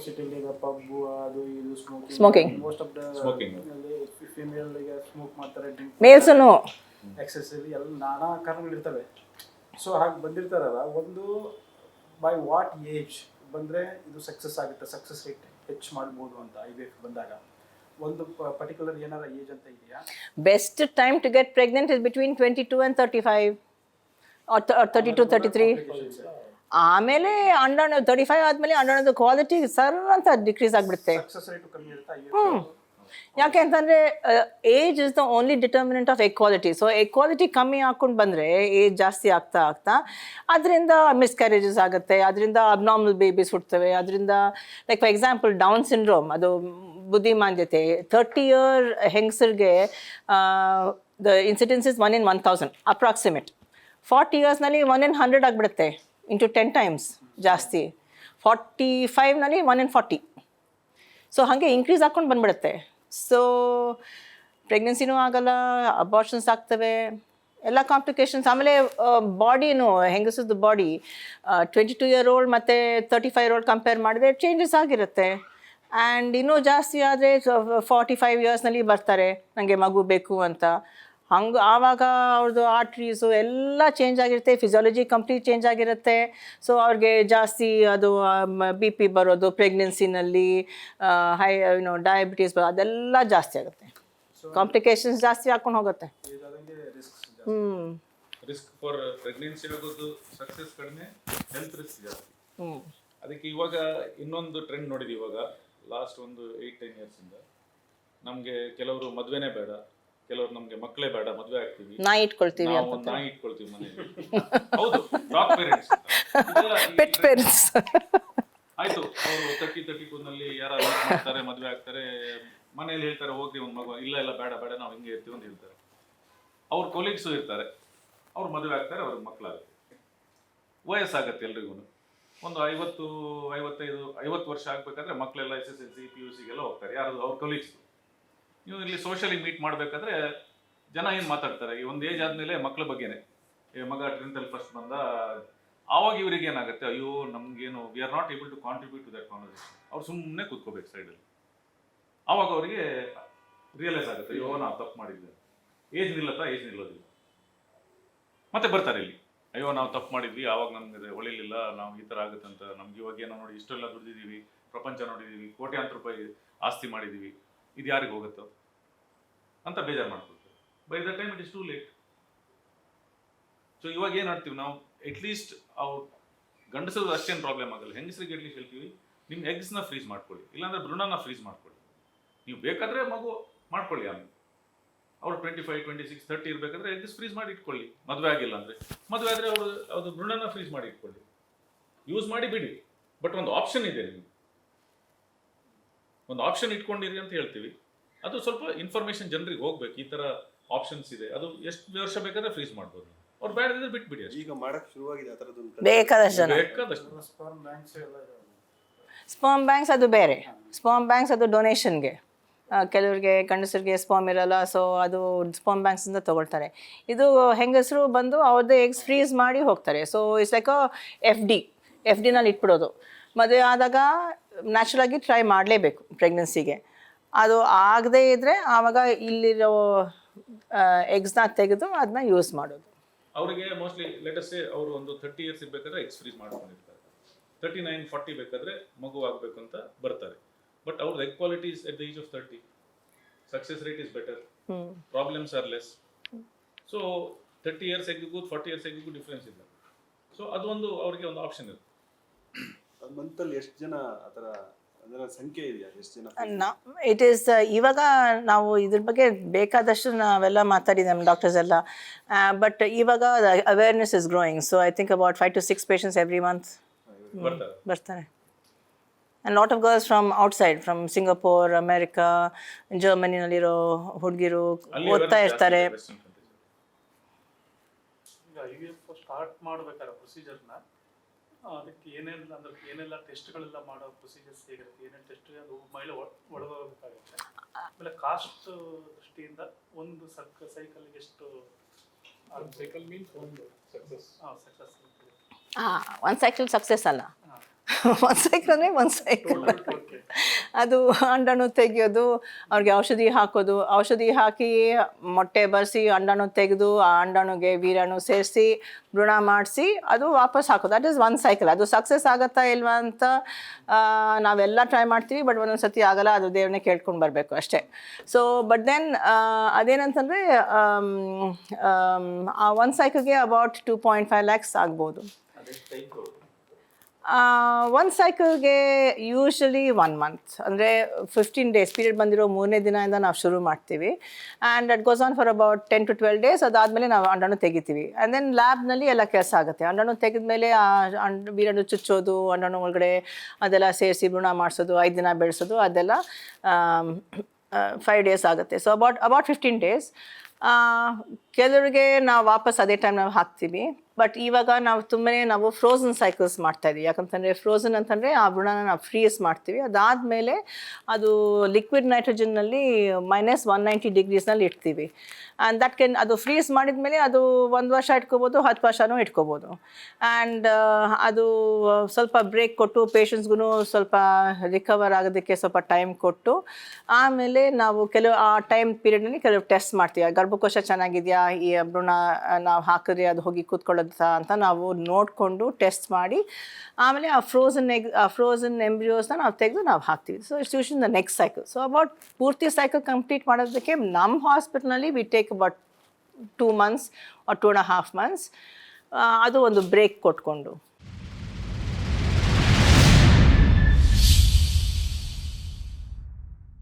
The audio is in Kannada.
ಸಿಟಿಲಿ ಈಗ ಪಬ್ಬು ಅದು ಇದು smoking most of the Smoking. Female ಈಗ ಸ್ಮೋಕ್ ಮಾಡ್ತಾರೆ, ಡ್ರಿಂಕ್ ಮೇಲ್ಸುನು ಎಕ್ಸೆಸಿವ್ ಎಲ್ಲ ನಾನಾ ಕಾರಣಗಳಿರ್ತವೆ. ಸೊ ಹಾಗೆ ಬಂದಿರ್ತಾರಲ್ಲ, ಒಂದು ಬೈ ವಾಟ್ ಏಜ್ ಬಂದರೆ ಇದು ಸಕ್ಸಸ್ ಆಗುತ್ತೆ, ಸಕ್ಸಸ್ ರೇಟ್ ಹೆಚ್ಚು ಮಾಡ್ಬೋದು ಅಂತ IVF ಬಂದಾಗ ಒಂದು ಪರ್ಟಿಕ್ಯುಲರ್ ಏನಾರ ಏಜ್ ಅಂತ ಇದೆಯಾ? Best time to get pregnant is between 22 and 35 or 32, 33. ಆಮೇಲೆ ಅಂಡಾಣು 35 ಆದಮೇಲೆ ಅಂಡಾಣದ ಕ್ವಾಲಿಟಿ ಸರ್ ಅಂತ ಡಿಕ್ರೀಸ್ ಆಗಿಬಿಡುತ್ತೆ. ಸಕ್ಸಸ್ ರೇಟ್ ಕಮ್ಮಿ ಇರುತ್ತೆ IVF. ಯಾಕೆ ಅಂತಂದರೆ age is the only determinant of egg quality. So egg quality ಕಮ್ಮಿ ಹಾಕ್ಕೊಂಡು ಬಂದರೆ ಏಜ್ ಜಾಸ್ತಿ ಆಗ್ತಾ ಆಗ್ತಾ ಅದರಿಂದ ಮಿಸ್ಕ್ಯಾರೇಜಸ್ ಆಗುತ್ತೆ, ಅದರಿಂದ ಅಬ್ನಾರ್ಮಲ್ ಬೇಬೀಸ್ ಹುಡ್ತವೆ, ಅದರಿಂದ like for example down syndrome, ಅದು ಬುದ್ಧಿಮಾಂದ್ಯತೆ 30 year ಹೆಂಗಸರಿಗೆ the incidence is 1 in 1000 approximate. 40 yearsನಲ್ಲಿ 1 in 100 ಆಗಿಬಿಡುತ್ತೆ, ಇಂಟು 10 times ಜಾಸ್ತಿ. 45ನಲ್ಲಿ 1 in 40. ಸೊ ಹಾಗೆ ಇನ್ಕ್ರೀಸ್ ಹಾಕ್ಕೊಂಡು ಬಂದ್ಬಿಡುತ್ತೆ. ಸೊ ಪ್ರೆಗ್ನೆನ್ಸಿನೂ ಆಗಲ್ಲ, ಅಬಾರ್ಷನ್ಸ್ ಆಗ್ತವೆ, ಎಲ್ಲ ಕಾಂಪ್ಲಿಕೇಶನ್ಸ್. ಆಮೇಲೆ ಬಾಡಿನೂ ಹೆಂಗಸದ್ದು ಬಾಡಿ 22 year old ಮತ್ತು 35 year old ಕಂಪೇರ್ ಮಾಡಿದ್ರೆ ಚೇಂಜಸ್ ಆಗಿರುತ್ತೆ. ಆ್ಯಂಡ್ ಇನ್ನೂ ಜಾಸ್ತಿ ಆದರೆ 45 yearsನಲ್ಲಿ ಬರ್ತಾರೆ ನನಗೆ ಮಗು ಬೇಕು ಅಂತ. ಹಂಗೆ ಆವಾಗ ಅವ್ರದ್ದು ಆರ್ಟ್ರೀಸು ಎಲ್ಲ ಚೇಂಜ್ ಆಗಿರುತ್ತೆ, ಫಿಸಿಯಾಲಜಿ ಕಂಪ್ಲೀಟ್ ಚೇಂಜ್ ಆಗಿರುತ್ತೆ. ಸೊ ಅವ್ರಿಗೆ ಜಾಸ್ತಿ ಅದು BP ಬರೋದು ಪ್ರೆಗ್ನೆನ್ಸಿನಲ್ಲಿ, ಡಯಾಬಿಟೀಸ್ ಬರೋದು, ಅದೆಲ್ಲ ಜಾಸ್ತಿ ಆಗುತ್ತೆ, ಕಾಂಪ್ಲಿಕೇಶನ್ಸ್ ಜಾಸ್ತಿ ಹಾಕೊಂಡು ಹೋಗುತ್ತೆ. ರಿಸ್ಕ್ ಫಾರ್ ಪ್ರೆಗ್ನೆನ್ಸಿ ಆಗೋದು ಸಕ್ಸಸ್ ಕಡಿಮೆ, ಹೆಲ್ತ್ ರಿಸ್ಕ್ ಜಾಸ್ತಿ. ಅದಕ್ಕೆ ಇವಾಗ ಇನ್ನೊಂದು ಟ್ರೆಂಡ್ ನೋಡಿದ್ವಿ. ಇವಾಗ ಲಾಸ್ಟ್ ಒಂದು 8-10 years ಇಂದ ನಮಗೆ ಕೆಲವರು ಮದುವೆನೇ ಬೇಡ, ಕೆಲವರು ನಮ್ಗೆ ಮಕ್ಕಳೇ ಬೇಡ, ಮದುವೆ ಆಗ್ತೀವಿ, ನಾಯಿ ಇಟ್ಕೊಳ್ತೀವಿ, ನಾವು ಒಂದು ನಾಯಿ ಇಟ್ಕೊಳ್ತೀವಿ ಮನೆಯಲ್ಲಿ. ಹೌದು, ಡಾಗ್ ಪೇರೆಂಟ್ಸ್, ಪೆಟ್ ಪೇರೆಂಟ್ಸ್. ಆಯ್ತು, ಅವರು 30-32 ನಲ್ಲಿ ಯಾರು ಮಾಡ್ತಾರೆ, ಮದುವೆ ಆಗ್ತಾರೆ, ಮನೆಯಲ್ಲಿ ಹೇಳ್ತಾರೆ ಹೋಗ್ರಿ ಒಂದು ಮಗು, ಇಲ್ಲ ಇಲ್ಲ ಬೇಡ ಬೇಡ ನಾವು ಹಿಂಗೆ ಇರ್ತೀವಿ ಅಂತ ಹೇಳ್ತಾರೆ. ಅವ್ರ ಕೊಲೀಗ್ಸು ಇರ್ತಾರೆ, ಅವ್ರು ಮದುವೆ ಆಗ್ತಾರೆ, ಅವ್ರಿಗೆ ಮಕ್ಕಳಾಗುತ್ತೆ, ವಯಸ್ಸಾಗತ್ತೆ ಎಲ್ರಿಗೂ. ಒಂದು 50 ವರ್ಷ ಆಗ್ಬೇಕಾದ್ರೆ ಮಕ್ಕಳೆಲ್ಲ SSLC PUCಗೆಲ್ಲ ಹೋಗ್ತಾರೆ, ಯಾರು ಅವ್ರ ಕೊಲೀಗ್ಸ್. ನೀವು ಇಲ್ಲಿ ಸೋಷಿಯಲಿ ಮೀಟ್ ಮಾಡಬೇಕಾದ್ರೆ ಜನ ಏನು ಮಾತಾಡ್ತಾರೆ, ಈ ಒಂದು ಏಜ್ ಆದಮೇಲೆ ಮಕ್ಕಳ ಬಗ್ಗೆನೆ, ಮಗ 10th ಫಸ್ಟ್ ಬಂದ, ಆವಾಗ ಇವ್ರಿಗೆ ಏನಾಗುತ್ತೆ, ಅಯ್ಯೋ ನಮಗೇನು we are not able to contribute to that conversation. ಅವ್ರು ಸುಮ್ಮನೆ ಕೂತ್ಕೋಬೇಕು ಸೈಡಲ್ಲಿ. ಆವಾಗ ಅವರಿಗೆ ರಿಯಲೈಸ್ ಆಗುತ್ತೆ, ಅಯ್ಯೋ ನಾವು ತಪ್ಪು ಮಾಡಿದ್ವಿ, ಏಜ್ ನಿಲ್ಲೋದಿಲ್ಲ. ಮತ್ತೆ ಬರ್ತಾರೆ ಇಲ್ಲಿ, ಅಯ್ಯೋ ನಾವು ತಪ್ಪು ಮಾಡಿದ್ವಿ, ಆವಾಗ ನಮ್ಗೆ ಹೊಳಿಲಿಲ್ಲ, ನಾವು ಈ ಥರ ಆಗುತ್ತೆ ಅಂತ. ನಮ್ಗೆ ಇವಾಗ ಏನೋ ನೋಡಿ ಇಷ್ಟೆಲ್ಲ ದುಡ್ದಿದ್ದೀವಿ, ಪ್ರಪಂಚ ನೋಡಿದ್ದೀವಿ, ಕೋಟ್ಯಾಂತರ ರೂಪಾಯಿ ಆಸ್ತಿ ಮಾಡಿದ್ದೀವಿ, ಇದು ಯಾರಿಗೆ ಹೋಗುತ್ತೋ ಅಂತ ಬೇಜಾರು ಮಾಡ್ಕೊಳ್ತಾರೆ. By the time it is too late. So ಇವಾಗ ಏನು ಮಾಡ್ತೀವಿ ನಾವು, ಅಟ್ಲೀಸ್ಟ್ ಅವ್ರು ಗಂಡಸರು ಅಷ್ಟೇನು ಪ್ರಾಬ್ಲಮ್ ಆಗಲ್ಲ, ಹೆಂಗಸರಿಗೆ ಅಟ್ಲೀಸ್ಟ್ ಹೇಳ್ತೀವಿ, ನಿಮ್ಮ ಎಗ್ಸ್ನ ಫ್ರೀಸ್ ಮಾಡ್ಕೊಳ್ಳಿ, ಇಲ್ಲಾಂದ್ರೆ ಭ್ರೂಣನ ಫ್ರೀಸ್ ಮಾಡ್ಕೊಳ್ಳಿ. ನೀವು ಬೇಕಾದರೆ ಮಗು ಮಾಡ್ಕೊಳ್ಳಿ. ಆಮೇಲೆ ಅವ್ರು 25, 26, 30 ಇರಬೇಕಾದ್ರೆ ಎಗ್ಸ್ ಫ್ರೀಸ್ ಮಾಡಿ ಇಟ್ಕೊಳ್ಳಿ. ಮದುವೆ ಆಗಿಲ್ಲ ಅಂದರೆ, ಮದುವೆ ಆದರೆ ಅವರು ಅದು ಭ್ರೂಣನ ಫ್ರೀಸ್ ಮಾಡಿ ಇಟ್ಕೊಳ್ಳಿ, ಯೂಸ್ ಮಾಡಿ ಬಿಡಿ. ಬಟ್ ಒಂದು ಆಪ್ಷನ್ ಇದೆ, ನಿಮಗೆ ಒಂದು ಆಪ್ಷನ್ ಇಟ್ಕೊಂಡಿರಿ ಅಂತ ಹೇಳ್ತೀವಿ. ಅದು ಸ್ವಲ್ಪ ಇನ್ಫಾರ್ಮೇಶನ್ ಜನರಿಗೆ ಹೋಗ್ಬೇಕು, ಈ ಥರ ಆಪ್ಷನ್ಸ್ ಇದೆ, ಅದು ಎಷ್ಟು ವರ್ಷ ಬೇಕಾದ್ರೆ ಫ್ರೀಸ್ ಮಾಡ್ಬೋದು, ಅವ್ರು ಬೇಡದಿದ್ರೆ ಬಿಟ್ಬಿಡಿ ಅಷ್ಟೇ. ಈಗ ಮಾಡಕ್ಕೆ ಶುರುವಾಗಿದೆ ಆ ಥರದ್ದು. ಬೇಕಾದಷ್ಟು ಸ್ಪರ್ಮ್ ಬ್ಯಾಂಕ್ಸ್ ಅದು ಬೇರೆ. ಸ್ಪರ್ಮ್ ಬ್ಯಾಂಕ್ಸ್ ಅದು ಡೊನೇಷನ್ಗೆ, ಕೆಲವರಿಗೆ ಗಂಡಸರಿಗೆ ಸ್ಪರ್ಮ್ ಇರಲ್ಲ, ಸೊ ಅದು ಸ್ಪರ್ಮ್ ಬ್ಯಾಂಕ್ಸಿಂದ ತೊಗೊಳ್ತಾರೆ. ಇದು ಹೆಂಗಸರು ಬಂದು ಅವ್ರದ್ದು ಎಗ್ಸ್ ಫ್ರೀಸ್ ಮಾಡಿ ಹೋಗ್ತಾರೆ. ಸೊ ಇಟ್ಸ್ ಲೈಕ್ ಎಫ್ ಡಿನಲ್ಲಿ ಇಟ್ಬಿಡೋದು. ಮದುವೆ ಆದಾಗ ನ್ಯಾಚುರಲಾಗಿ ಟ್ರೈ ಮಾಡಲೇಬೇಕು ಪ್ರೆಗ್ನೆನ್ಸಿಗೆ. ಅದು ಆಗದೇ ಇದ್ದರೆ ಆವಾಗ ಇಲ್ಲಿರೋ ಎಗ್ಸ್ನ ತೆಗೆದು ಅದನ್ನ ಯೂಸ್ ಮಾಡೋದು. ಅವರಿಗೆ ಮೋಸ್ಟ್ಲಿ ಲೇಟೆಸ್ಟ್ ಅವರು ಒಂದು 30 years ಇರಬೇಕಾದ್ರೆ ಎಗ್ಸ್ ಫ್ರೀಸ್ ಮಾಡ್ಕೊಂಡಿರ್ತಾರೆ, 39, 40 ಬೇಕಾದ್ರೆ ಮಗು ಆಗಬೇಕು ಅಂತ ಬರ್ತಾರೆ. ಬಟ್ ಅವ್ರ egg quality is at the age of 30, success rate is better, problems are less. So 30 years ಎಗ್ಗಿಗೂ 40 years ಎಗ್ಗಿಗೂ ಡಿಫ್ರೆನ್ಸ್ ಇಲ್ಲ. ಸೊ ಅದೊಂದು ಅವ್ರಿಗೆ ಒಂದು ಆಪ್ಷನ್ ಇದೆ. ಮಂತಲ್ಲಿ ಎಷ್ಟು ಜನ ಆ ಥರ ಅದರ ಸಂಖ್ಯೆ ಇದೆಯಾ, ಎಷ್ಟು ಜನ? ಇಟ್ ಈಸ್ ಇವಾಗ ನಾವು ಇದ್ರ ಬಗ್ಗೆ ಬೇಕಾದಷ್ಟು ನಾವೆಲ್ಲ ಮಾತಾಡಿದ್ದೀವಿ ನಮ್ಮ ಡಾಕ್ಟರ್ಸ್ ಎಲ್ಲ. ಬಟ್ ಇವಾಗ awareness is growing. So I think about 5 to 6 patients every month ಬರ್ತಾರೆ. And lot of girls from outside, from Singapore, America, ಜರ್ಮನಿನಲ್ಲಿರೋ ಹುಡುಗಿರು ಓದ್ತಾ ಇರ್ತಾರೆ. ಈಗ IVF ಸ್ಟಾರ್ಟ್ ಮಾಡಬೇಕಾದ್ರೆ ಪ್ರೊಸೀಜರ್ನ ಅದಕ್ಕೆ ಏನೆಲ್ಲ ಟೆಸ್ಟ್ಗಳೆಲ್ಲ ಮಾಡೋ ಪ್ರೊಸೀಜರ್ಸ್ ಹೇಗಿರುತ್ತೆ, ಏನೇನು ಟೆಸ್ಟ್ ಅದು ಮಹಿಳೆ ಒಳಗೋಗಬೇಕಾಗುತ್ತೆ. ಆಮೇಲೆ ಕಾಸ್ಟ್ ದೃಷ್ಟಿಯಿಂದ ಒಂದು ಸೈಕಲ್ಗೆ ಎಷ್ಟು ಸೈಕಲ್ ಮೀನ್ಸ್ ಒಂದು ಸಕ್ಸಸ್ ಒಂದು ಸೈಕಲ್ ಸಕ್ಸಸ್ ಅಲ್ಲ, ಒಂದು ಸೈಕಲ್ ಅಂದರೆ ಒಂದು ಸೈಕಲ್. ಓಕೆ. ಅದು ಅಂಡಾಣು ತೆಗೆಯೋದು, ಅವ್ರಿಗೆ ಔಷಧಿ ಹಾಕೋದು, ಔಷಧಿ ಹಾಕಿ ಮೊಟ್ಟೆ ಬರೆಸಿ ಅಂಡಾಣು ತೆಗೆದು ಆ ಅಂಡಾಣುಗೆ ವೀರ್ಯಾಣು ಸೇರಿಸಿ ಭ್ರೂಣ ಮಾಡಿಸಿ ಅದು ವಾಪಸ್ ಹಾಕೋದು. That is one cycle. ಅದು ಸಕ್ಸಸ್ ಆಗುತ್ತಾ ಇಲ್ವಾ ಅಂತ ನಾವೆಲ್ಲ ಟ್ರೈ ಮಾಡ್ತೀವಿ, ಬಟ್ ಒಂದೊಂದು ಸತಿ ಆಗಲ್ಲ, ಅದು ದೇವ್ರನ್ನೇ ಕೇಳ್ಕೊಂಡು ಬರಬೇಕು ಅಷ್ಟೇ. ಸೊ ಬಟ್ ದೆನ್ ಅದೇನಂತಂದರೆ ಆ ಒಂದು ಸೈಕಲ್ಗೆ ಅಬೌಟ್ 2.5 lakhs ಆಗ್ಬೋದು. ಒಂದು ಸೈಕಲ್ಗೆ ಯೂಶ್ವಲಿ 1 month, ಅಂದರೆ 15 days ಪೀರಿಯಡ್ ಬಂದಿರೋ 3ನೇ ದಿನದಿಂದ ನಾವು ಶುರು ಮಾಡ್ತೀವಿ. And that goes on for about 10 to 12 days. ಅದಾದಮೇಲೆ ನಾವು ಅಂಡಾಣು ತೆಗಿತೀವಿ. ಆ್ಯಂಡ್ ದೆನ್ ಲ್ಯಾಬ್ನಲ್ಲಿ ಎಲ್ಲ ಕೆಲಸ ಆಗುತ್ತೆ. ಅಂಡಾಣು ತೆಗೆದ್ಮೇಲೆ ಆ ವೀರ್ಯಾಣು ಚುಚ್ಚೋದು, ಅಂಡಾಣು ಒಳಗಡೆ ಅದೆಲ್ಲ ಸೇರಿಸಿ ಭ್ರೂಣ ಮಾಡಿಸೋದು, 5 ದಿನ ಬೆಳೆಸೋದು, ಅದೆಲ್ಲ 5 days ಆಗುತ್ತೆ. So about 15 days. ಕೆಲವರಿಗೆ ನಾವು ವಾಪಸ್ ಅದೇ ಟೈಮ್ ನಾವು ಹಾಕ್ತೀವಿ. ಬಟ್ ಇವಾಗ ನಾವು ಫ್ರೋಝನ್ ಸೈಕಲ್ಸ್ ಮಾಡ್ತಾಯಿದ್ವಿ. ಯಾಕಂತಂದರೆ ಫ್ರೋಝನ್ ಅಂತಂದರೆ ಆ ಭ್ರೂಣನ ನಾವು ಫ್ರೀಸ್ ಮಾಡ್ತೀವಿ. ಅದಾದಮೇಲೆ ಅದು ಲಿಕ್ವಿಡ್ ನೈಟ್ರೋಜನ್ನಲ್ಲಿ -190 degreesನಲ್ಲಿ ಇಡ್ತೀವಿ. ಆ್ಯಂಡ್ ದಟ್ ಕೆನ್ ಅದು ಫ್ರೀಸ್ ಮಾಡಿದ ಮೇಲೆ ಅದು 1 ವರ್ಷ ಇಟ್ಕೋಬೋದು, 10 ವರ್ಷನೂ ಇಟ್ಕೋಬೋದು. ಆ್ಯಂಡ್ ಅದು ಸ್ವಲ್ಪ ಬ್ರೇಕ್ ಕೊಟ್ಟು ಪೇಷಂಟ್ಸ್ಗೂ ಸ್ವಲ್ಪ ರಿಕವರ್ ಆಗೋದಕ್ಕೆ ಸ್ವಲ್ಪ ಟೈಮ್ ಕೊಟ್ಟು ಆಮೇಲೆ ನಾವು ಆ ಟೈಮ್ ಪೀರಿಯಡ್ನಲ್ಲಿ ಕೆಲವು ಟೆಸ್ಟ್ ಮಾಡ್ತೀವಿ. ಗರ್ಭಕೋಶ ಚೆನ್ನಾಗಿದೆಯಾ, ಈ ಭ್ರೂಣ ನಾವು ಹಾಕಿದ್ರೆ ಅದು ಹೋಗಿ ಕೂತ್ಕೊಳ್ಳೋದಾ ಅಂತ ನಾವು ನೋಡಿಕೊಂಡು ಟೆಸ್ಟ್ ಮಾಡಿ ಆಮೇಲೆ ಆ ಫ್ರೋಝನ್ ಎಂಬ್ರಿಯೋಸ್ನ ನಾವು ತೆಗೆದು ನಾವು ಹಾಕ್ತೀವಿ. So it's usually the next cycle. So about ಪೂರ್ತಿ ಸೈಕಲ್ ಕಂಪ್ಲೀಟ್ ಮಾಡೋದಕ್ಕೆ ನಮ್ಮ ಹಾಸ್ಪಿಟಲ್ನಲ್ಲಿ we take about 2 months or 2.5 months. ಅದು ಒಂದು ಬ್ರೇಕ್ ಕೊಟ್ಕೊಂಡು